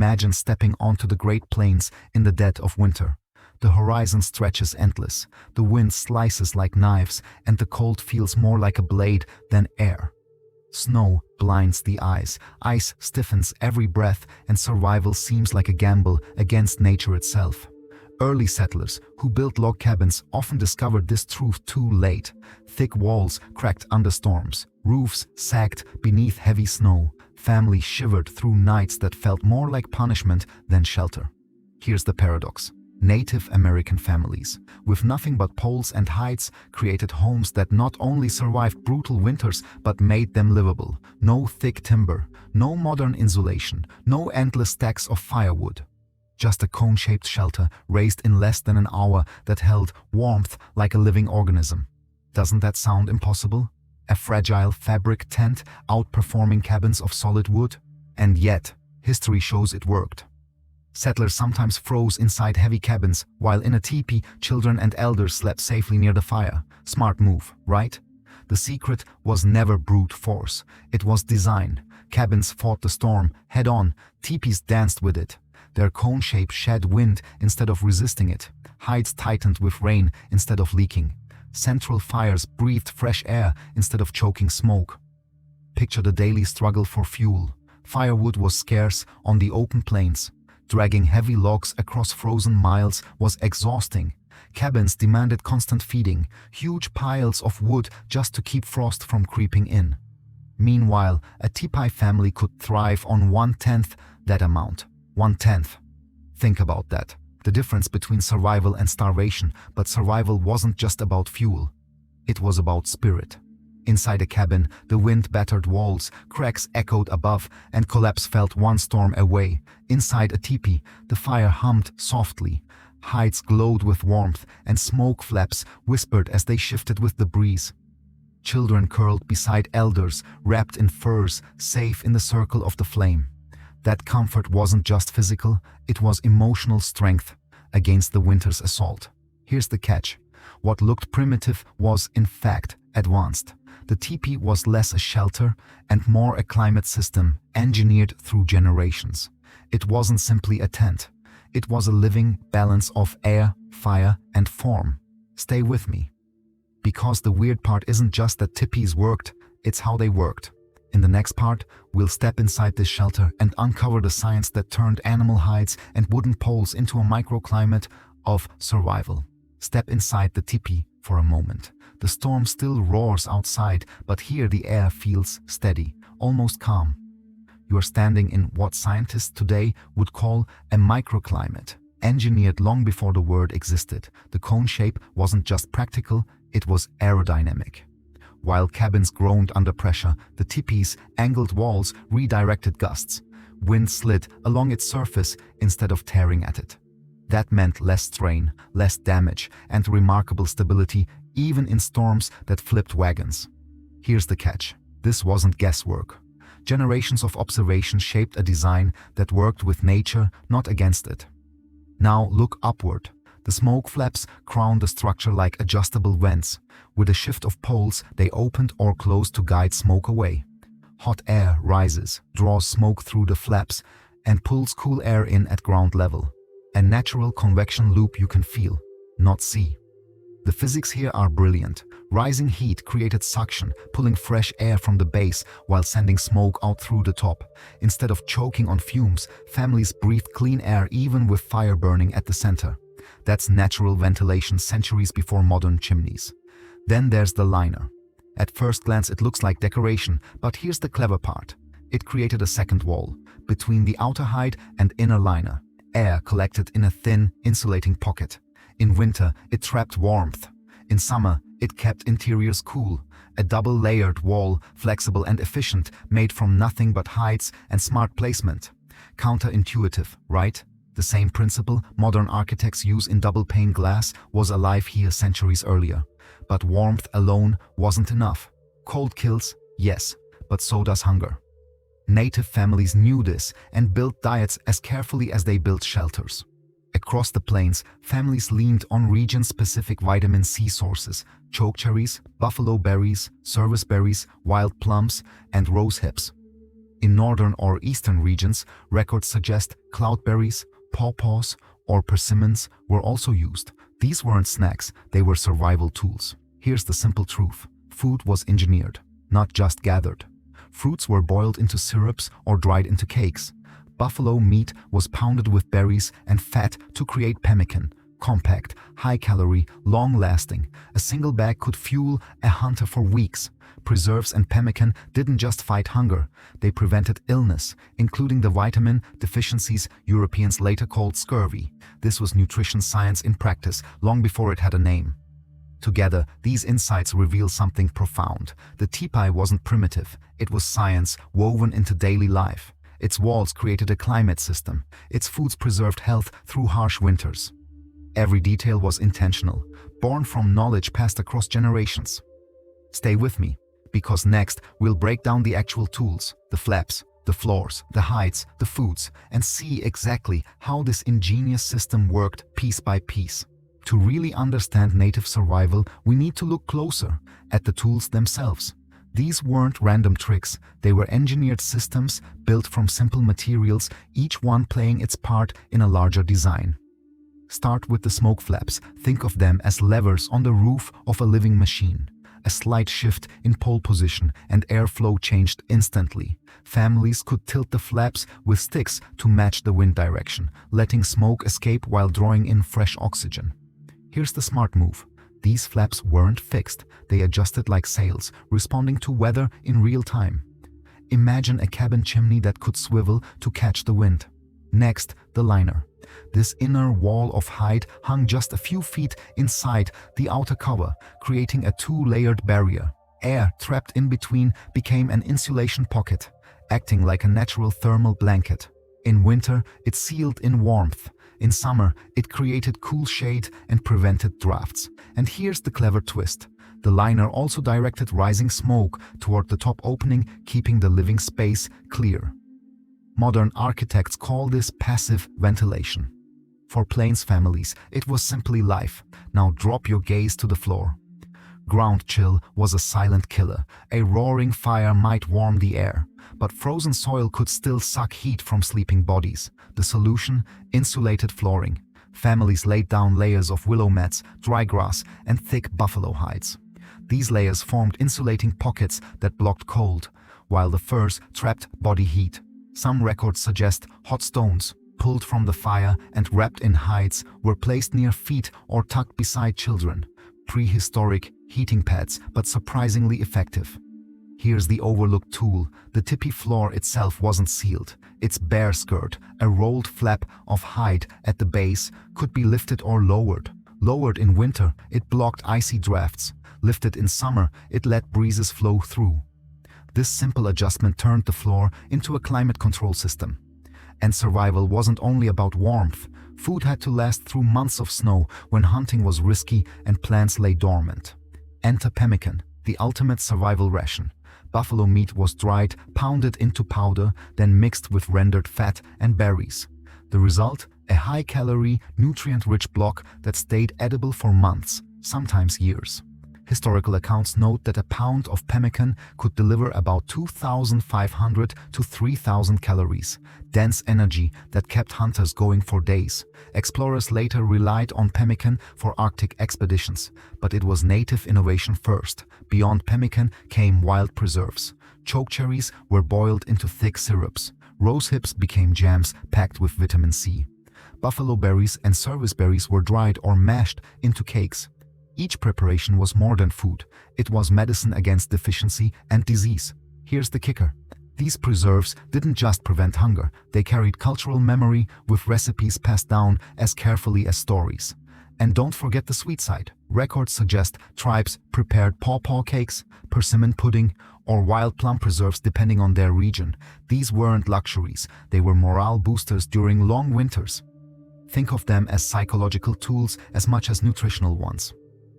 Imagine stepping onto the Great Plains in the dead of winter. The horizon stretches endless, the wind slices like knives, and the cold feels more like a blade than air. Snow blinds the eyes, ice stiffens every breath, and survival seems like a gamble against nature itself. Early settlers who built log cabins often discovered this truth too late. Thick walls cracked under storms, roofs sagged beneath heavy snow, families shivered through nights that felt more like punishment than shelter. Here's the paradox. Native American families, with nothing but poles and hides, created homes that not only survived brutal winters but made them livable. No thick timber, no modern insulation, no endless stacks of firewood. Just a cone-shaped shelter raised in less than an hour that held warmth like a living organism. Doesn't that sound impossible? A fragile fabric tent outperforming cabins of solid wood? And yet, history shows it worked. Settlers sometimes froze inside heavy cabins, while in a teepee, children and elders slept safely near the fire. Smart move, right? The secret was never brute force. It was design. Cabins fought the storm head-on, teepees danced with it. Their cone shape shed wind instead of resisting it. Hides tightened with rain instead of leaking. Central fires breathed fresh air instead of choking smoke. Picture the daily struggle for fuel. Firewood was scarce on the open plains. Dragging heavy logs across frozen miles was exhausting. Cabins demanded constant feeding, huge piles of wood just to keep frost from creeping in. Meanwhile, a Tipi family could thrive on 1/10 that amount. 1/10. Think about that. The difference between survival and starvation, but survival wasn't just about fuel. It was about spirit. Inside a cabin, the wind battered walls, cracks echoed above, and collapse felt one storm away. Inside a teepee, the fire hummed softly. Hides glowed with warmth, and smoke flaps whispered as they shifted with the breeze. Children curled beside elders, wrapped in furs, safe in the circle of the flame. That comfort wasn't just physical, it was emotional strength against the winter's assault. Here's the catch. What looked primitive was, in fact, advanced. The teepee was less a shelter and more a climate system engineered through generations. It wasn't simply a tent. It was a living balance of air, fire, and form. Stay with me. Because the weird part isn't just that teepees worked, it's how they worked. In the next part, we'll step inside this shelter and uncover the science that turned animal hides and wooden poles into a microclimate of survival. Step inside the teepee for a moment. The storm still roars outside, but here the air feels steady, almost calm. You are standing in what scientists today would call a microclimate, engineered long before the word existed. The cone shape wasn't just practical, it was aerodynamic. While cabins groaned under pressure, the teepee's angled walls redirected gusts. Wind slid along its surface instead of tearing at it. That meant less strain, less damage, and remarkable stability even in storms that flipped wagons. Here's the catch. This wasn't guesswork. Generations of observation shaped a design that worked with nature, not against it. Now look upward. The smoke flaps crowned the structure like adjustable vents. With a shift of poles, they opened or closed to guide smoke away. Hot air rises, draws smoke through the flaps, and pulls cool air in at ground level. A natural convection loop you can feel, not see. The physics here are brilliant. Rising heat created suction, pulling fresh air from the base while sending smoke out through the top. Instead of choking on fumes, families breathed clean air even with fire burning at the center. That's natural ventilation centuries before modern chimneys. Then there's the liner. At first glance it looks like decoration, but here's the clever part. It created a second wall, between the outer hide and inner liner. Air collected in a thin, insulating pocket. In winter, it trapped warmth. In summer, it kept interiors cool. A double-layered wall, flexible and efficient, made from nothing but hides and smart placement. Counterintuitive, right? The same principle modern architects use in double-pane glass was alive here centuries earlier. But warmth alone wasn't enough. Cold kills, yes, but so does hunger. Native families knew this and built diets as carefully as they built shelters. Across the plains, families leaned on region-specific vitamin C sources: chokecherries, buffalo berries, service berries, wild plums, and rose hips. In northern or eastern regions, records suggest cloudberries, pawpaws, or persimmons were also used. These weren't snacks, they were survival tools. Here's the simple truth. Food was engineered, not just gathered. Fruits were boiled into syrups or dried into cakes. Buffalo meat was pounded with berries and fat to create pemmican. Compact, high-calorie, long-lasting. A single bag could fuel a hunter for weeks. Preserves and pemmican didn't just fight hunger, they prevented illness, including the vitamin deficiencies Europeans later called scurvy. This was nutrition science in practice, long before it had a name. Together, these insights reveal something profound. The tipi wasn't primitive, it was science woven into daily life. Its walls created a climate system, its foods preserved health through harsh winters. Every detail was intentional, born from knowledge passed across generations. Stay with me, because next we'll break down the actual tools, the flaps, the floors, the heights, the foods, and see exactly how this ingenious system worked piece by piece. To really understand native survival, we need to look closer at the tools themselves. These weren't random tricks, they were engineered systems built from simple materials, each one playing its part in a larger design. Start with the smoke flaps. Think of them as levers on the roof of a living machine. A slight shift in pole position and airflow changed instantly. Families could tilt the flaps with sticks to match the wind direction, letting smoke escape while drawing in fresh oxygen. Here's the smart move. These flaps weren't fixed, they adjusted like sails, responding to weather in real time. Imagine a cabin chimney that could swivel to catch the wind. Next, the liner. This inner wall of hide hung just a few feet inside the outer cover, creating a two-layered barrier. Air trapped in between became an insulation pocket, acting like a natural thermal blanket. In winter, it sealed in warmth. In summer, it created cool shade and prevented drafts. And here's the clever twist. The liner also directed rising smoke toward the top opening, keeping the living space clear. Modern architects call this passive ventilation. For Plains families, it was simply life. Now drop your gaze to the floor. Ground chill was a silent killer. A roaring fire might warm the air, but frozen soil could still suck heat from sleeping bodies. The solution? Insulated flooring. Families laid down layers of willow mats, dry grass, and thick buffalo hides. These layers formed insulating pockets that blocked cold, while the furs trapped body heat. Some records suggest hot stones, pulled from the fire and wrapped in hides, were placed near feet or tucked beside children. Prehistoric heating pads, but surprisingly effective. Here's the overlooked tool. The tipi floor itself wasn't sealed. Its bare skirt, a rolled flap of hide at the base, could be lifted or lowered. Lowered in winter, it blocked icy drafts. Lifted in summer, it let breezes flow through. This simple adjustment turned the floor into a climate control system. And survival wasn't only about warmth. Food had to last through months of snow when hunting was risky and plants lay dormant. Enter pemmican, the ultimate survival ration. Buffalo meat was dried, pounded into powder, then mixed with rendered fat and berries. The result? A high-calorie, nutrient-rich block that stayed edible for months, sometimes years. Historical accounts note that a pound of pemmican could deliver about 2,500 to 3,000 calories, dense energy that kept hunters going for days. Explorers later relied on pemmican for Arctic expeditions, but it was native innovation first. Beyond pemmican came wild preserves. Chokecherries were boiled into thick syrups. Rose hips became jams packed with vitamin C. Buffalo berries and service berries were dried or mashed into cakes. Each preparation was more than food. It was medicine against deficiency and disease. Here's the kicker. These preserves didn't just prevent hunger, they carried cultural memory with recipes passed down as carefully as stories. And don't forget the sweet side. Records suggest tribes prepared pawpaw cakes, persimmon pudding, or wild plum preserves depending on their region. These weren't luxuries, they were morale boosters during long winters. Think of them as psychological tools as much as nutritional ones.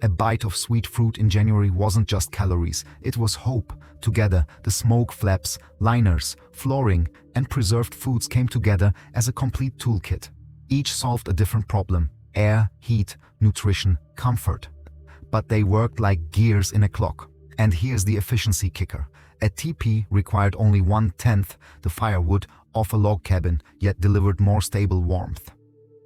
A bite of sweet fruit in January wasn't just calories, it was hope. Together, the smoke flaps, liners, flooring, and preserved foods came together as a complete toolkit. Each solved a different problem: air, heat, nutrition, comfort. But they worked like gears in a clock. And here's the efficiency kicker. A teepee required only 1/10 the firewood of a log cabin, yet delivered more stable warmth.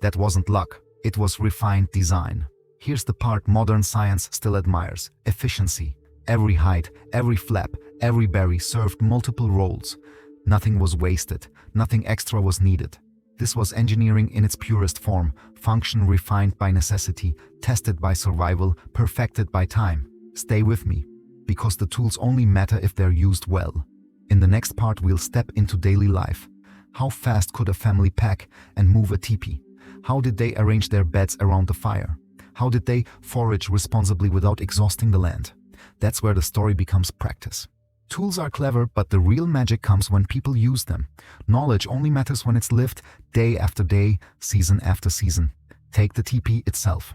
That wasn't luck, it was refined design. Here's the part modern science still admires: efficiency. Every hide, every flap, every berry served multiple roles. Nothing was wasted, nothing extra was needed. This was engineering in its purest form, function refined by necessity, tested by survival, perfected by time. Stay with me, because the tools only matter if they're used well. In the next part we'll step into daily life. How fast could a family pack and move a teepee? How did they arrange their beds around the fire? How did they forage responsibly without exhausting the land? That's where the story becomes practice. Tools are clever, but the real magic comes when people use them. Knowledge only matters when it's lived day after day, season after season. Take the teepee itself.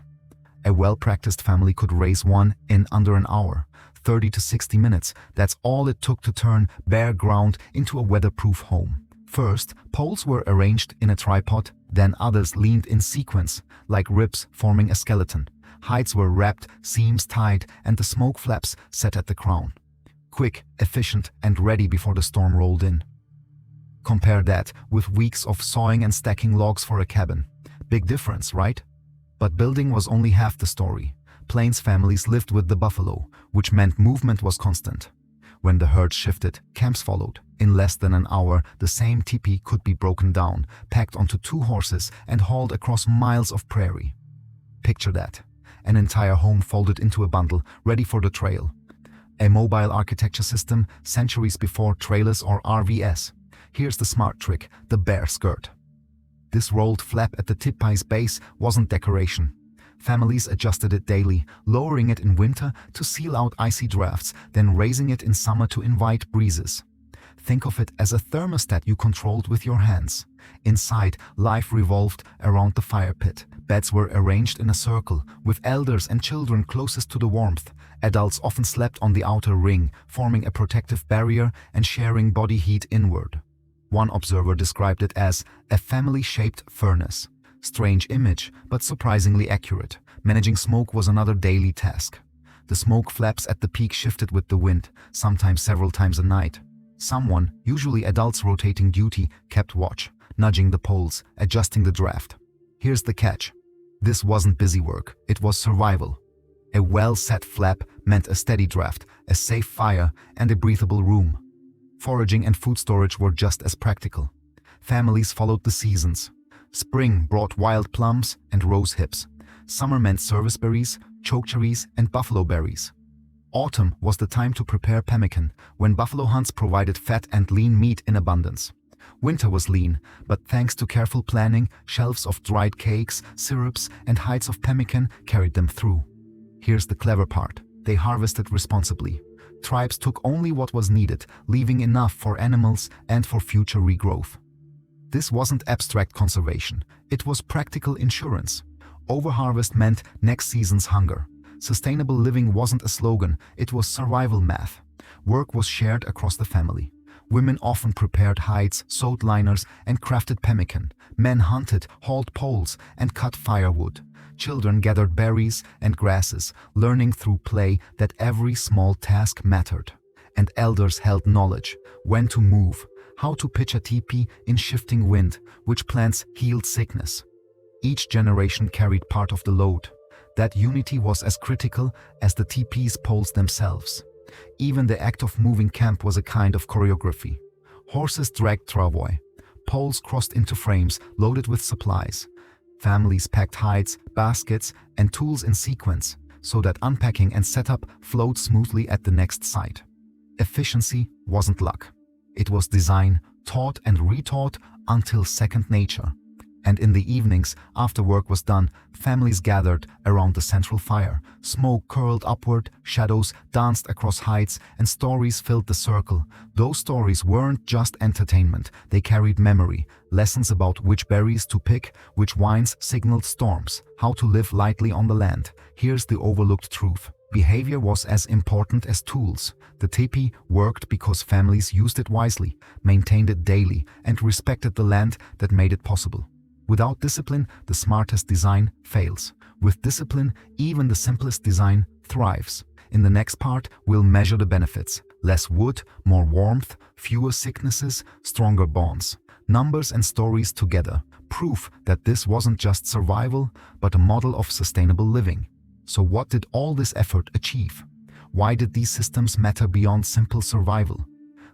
A well-practiced family could raise one in under an hour, 30 to 60 minutes. That's all it took to turn bare ground into a weatherproof home. First, poles were arranged in a tripod, then others leaned in sequence, like ribs forming a skeleton. Hides were wrapped, seams tied, and the smoke flaps set at the crown. Quick, efficient, and ready before the storm rolled in. Compare that with weeks of sawing and stacking logs for a cabin. Big difference, right? But building was only half the story. Plains families lived with the buffalo, which meant movement was constant. When the herd shifted, camps followed. In less than an hour, the same teepee could be broken down, packed onto 2 horses, and hauled across miles of prairie. Picture that. An entire home folded into a bundle, ready for the trail. A mobile architecture system centuries before trailers or RVs. Here's the smart trick: the bear skirt. This rolled flap at the tipi's base wasn't decoration. Families adjusted it daily, lowering it in winter to seal out icy drafts, then raising it in summer to invite breezes. Think of it as a thermostat you controlled with your hands. Inside, life revolved around the fire pit. Beds were arranged in a circle, with elders and children closest to the warmth. Adults often slept on the outer ring, forming a protective barrier and sharing body heat inward. One observer described it as a family-shaped furnace. Strange image, but surprisingly accurate. Managing smoke was another daily task. The smoke flaps at the peak shifted with the wind, sometimes several times a night. Someone, usually adults rotating duty, kept watch, nudging the poles, adjusting the draft. Here's the catch. This wasn't busy work, it was survival. A well-set flap meant a steady draft, a safe fire, and a breathable room. Foraging and food storage were just as practical. Families followed the seasons. Spring brought wild plums and rose hips. Summer meant service berries, chokecherries, and buffalo berries. Autumn was the time to prepare pemmican, when buffalo hunts provided fat and lean meat in abundance. Winter was lean, but thanks to careful planning, shelves of dried cakes, syrups, and hides of pemmican carried them through. Here's the clever part: they harvested responsibly. Tribes took only what was needed, leaving enough for animals and for future regrowth. This wasn't abstract conservation, it was practical insurance. Overharvest meant next season's hunger. Sustainable living wasn't a slogan, it was survival math. Work was shared across the family. Women often prepared hides, sewed liners, and crafted pemmican. Men hunted, hauled poles, and cut firewood. Children gathered berries and grasses, learning through play that every small task mattered. And elders held knowledge: when to move, how to pitch a teepee in shifting wind, which plants healed sickness. Each generation carried part of the load. That unity was as critical as the teepee's poles themselves. Even the act of moving camp was a kind of choreography. Horses dragged travois. Poles crossed into frames loaded with supplies. Families packed hides, baskets, and tools in sequence, so that unpacking and setup flowed smoothly at the next site. Efficiency wasn't luck. It was design, taught and retaught until second nature. And in the evenings, after work was done, families gathered around the central fire. Smoke curled upward, shadows danced across heights, and stories filled the circle. Those stories weren't just entertainment, they carried memory, lessons about which berries to pick, which wines signaled storms, how to live lightly on the land. Here's the overlooked truth: behavior was as important as tools. The teepee worked because families used it wisely, maintained it daily, and respected the land that made it possible. Without discipline, the smartest design fails. With discipline, even the simplest design thrives. In the next part, we'll measure the benefits: Less wood, more warmth, fewer sicknesses, stronger bonds. Numbers and stories together. Proof that this wasn't just survival, but a model of sustainable living. So what did all this effort achieve? Why did these systems matter beyond simple survival?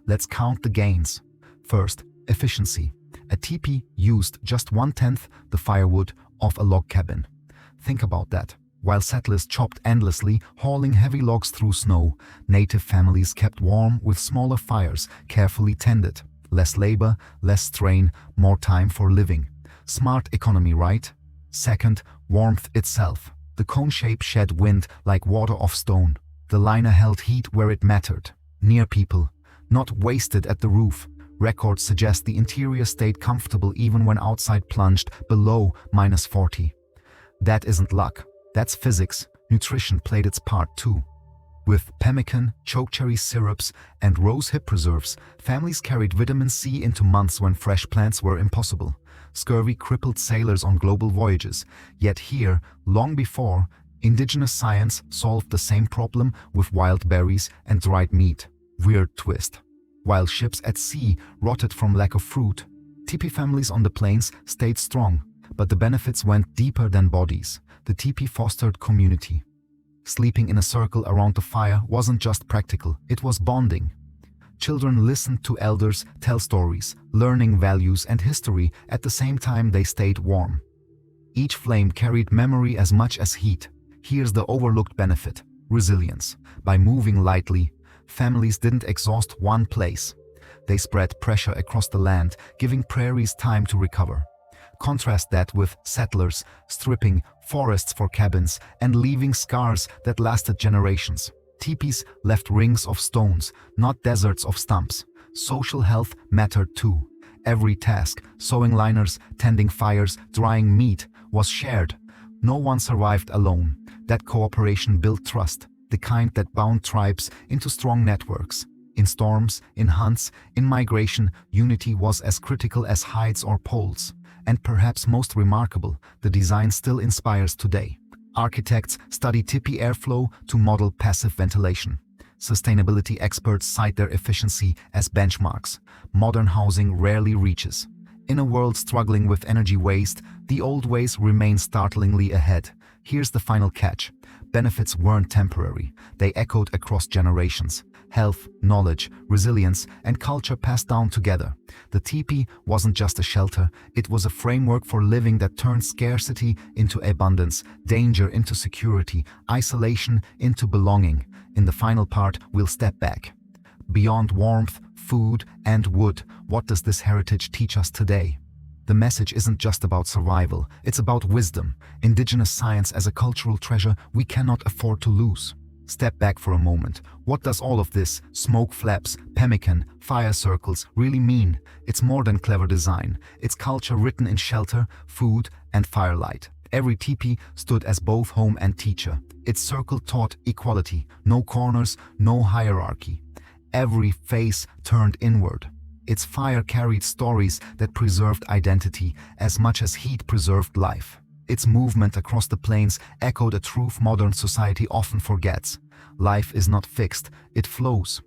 Let's count the gains. First, efficiency. A teepee used just 1/10 the firewood of a log cabin. Think about that. While settlers chopped endlessly, hauling heavy logs through snow, native families kept warm with smaller fires, carefully tended. Less labor, less strain, more time for living. Smart economy, right? Second, warmth itself. The cone shape shed wind like water off stone. The liner held heat where it mattered, near people, not wasted at the roof. Records suggest the interior stayed comfortable even when outside plunged below -40. That isn't luck, that's physics. Nutrition played its part too. With pemmican, chokecherry syrups, and rosehip preserves, families carried vitamin C into months when fresh plants were impossible. Scurvy crippled sailors on global voyages. Yet here, long before, indigenous science solved the same problem with wild berries and dried meat. Weird twist. While ships at sea rotted from lack of fruit, teepee families on the plains stayed strong, but the benefits went deeper than bodies. The teepee fostered community. Sleeping in a circle around the fire wasn't just practical, it was bonding. Children listened to elders tell stories, learning values and history at the same time they stayed warm. Each flame carried memory as much as heat. Here's the overlooked benefit: resilience. By moving lightly, families didn't exhaust one place. They spread pressure across the land, giving prairies time to recover. Contrast that with settlers stripping forests for cabins and leaving scars that lasted generations. Teepees left rings of stones, not deserts of stumps. Social health mattered too. Every task, sewing liners, tending fires, drying meat, was shared. No one survived alone. That cooperation built trust, the kind that bound tribes into strong networks. In storms, in hunts, in migration, unity was as critical as hides or poles. And perhaps most remarkable, the design still inspires today. Architects study teepee airflow to model passive ventilation. Sustainability experts cite their efficiency as benchmarks. Modern housing rarely reaches. In a world struggling with energy waste, the old ways remain startlingly ahead. Here's the final catch. Benefits weren't temporary. They echoed across generations. Health, knowledge, resilience, and culture passed down together. The teepee wasn't just a shelter, it was a framework for living that turned scarcity into abundance, danger into security, isolation into belonging. In the final part, we'll step back. Beyond warmth, food, and wood, what does this heritage teach us today? The message isn't just about survival, it's about wisdom. Indigenous science as a cultural treasure we cannot afford to lose. Step back for a moment. What does all of this, smoke flaps, pemmican, fire circles, really mean? It's more than clever design. It's culture written in shelter, food, and firelight. Every teepee stood as both home and teacher. Its circle taught equality, no corners, no hierarchy. Every face turned inward. Its fire carried stories that preserved identity as much as heat preserved life. Its movement across the plains echoed a truth modern society often forgets. Life is not fixed, it flows.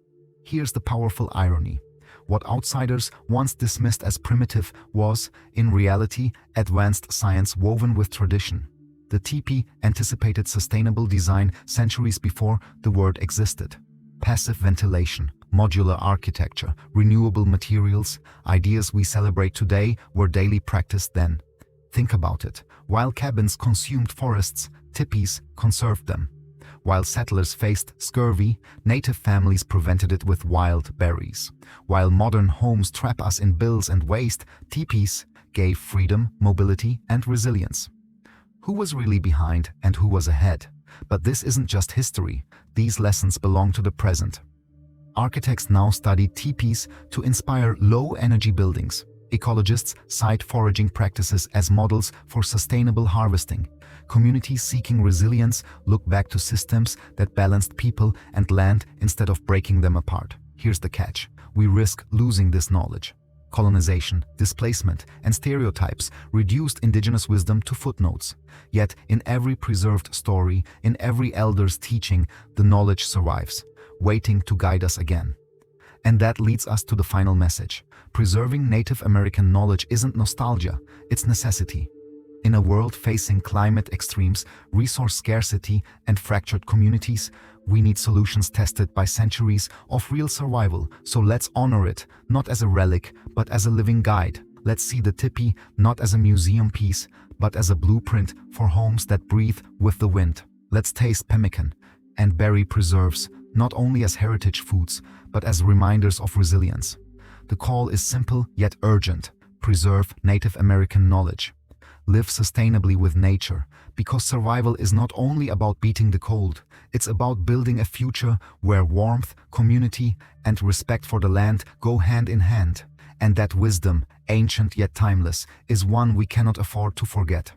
Here's the powerful irony. What outsiders once dismissed as primitive was, in reality, advanced science woven with tradition. The teepee anticipated sustainable design centuries before the word existed. Passive ventilation, modular architecture, renewable materials, ideas we celebrate today were daily practice then. Think about it. While cabins consumed forests, teepees conserved them. While settlers faced scurvy, native families prevented it with wild berries. While modern homes trap us in bills and waste, teepees gave freedom, mobility, and resilience. Who was really behind and who was ahead? But this isn't just history. These lessons belong to the present. Architects now study teepees to inspire low-energy buildings. Ecologists cite foraging practices as models for sustainable harvesting. Communities seeking resilience look back to systems that balanced people and land instead of breaking them apart. Here's the catch. We risk losing this knowledge. Colonization, displacement, and stereotypes reduced indigenous wisdom to footnotes. Yet, in every preserved story, in every elder's teaching, the knowledge survives. waiting to guide us again. And that leads us to the final message. Preserving Native American knowledge isn't nostalgia, it's necessity. In a world facing climate extremes, resource scarcity, and fractured communities, we need solutions tested by centuries of real survival. So let's honor it, not as a relic, but as a living guide. Let's see the tipi not as a museum piece, but as a blueprint for homes that breathe with the wind. Let's taste pemmican and berry preserves, not only as heritage foods, but as reminders of resilience. The call is simple yet urgent. Preserve Native American knowledge. Live sustainably with nature, because survival is not only about beating the cold, it's about building a future where warmth, community, and respect for the land go hand in hand. And that wisdom, ancient yet timeless, is one we cannot afford to forget.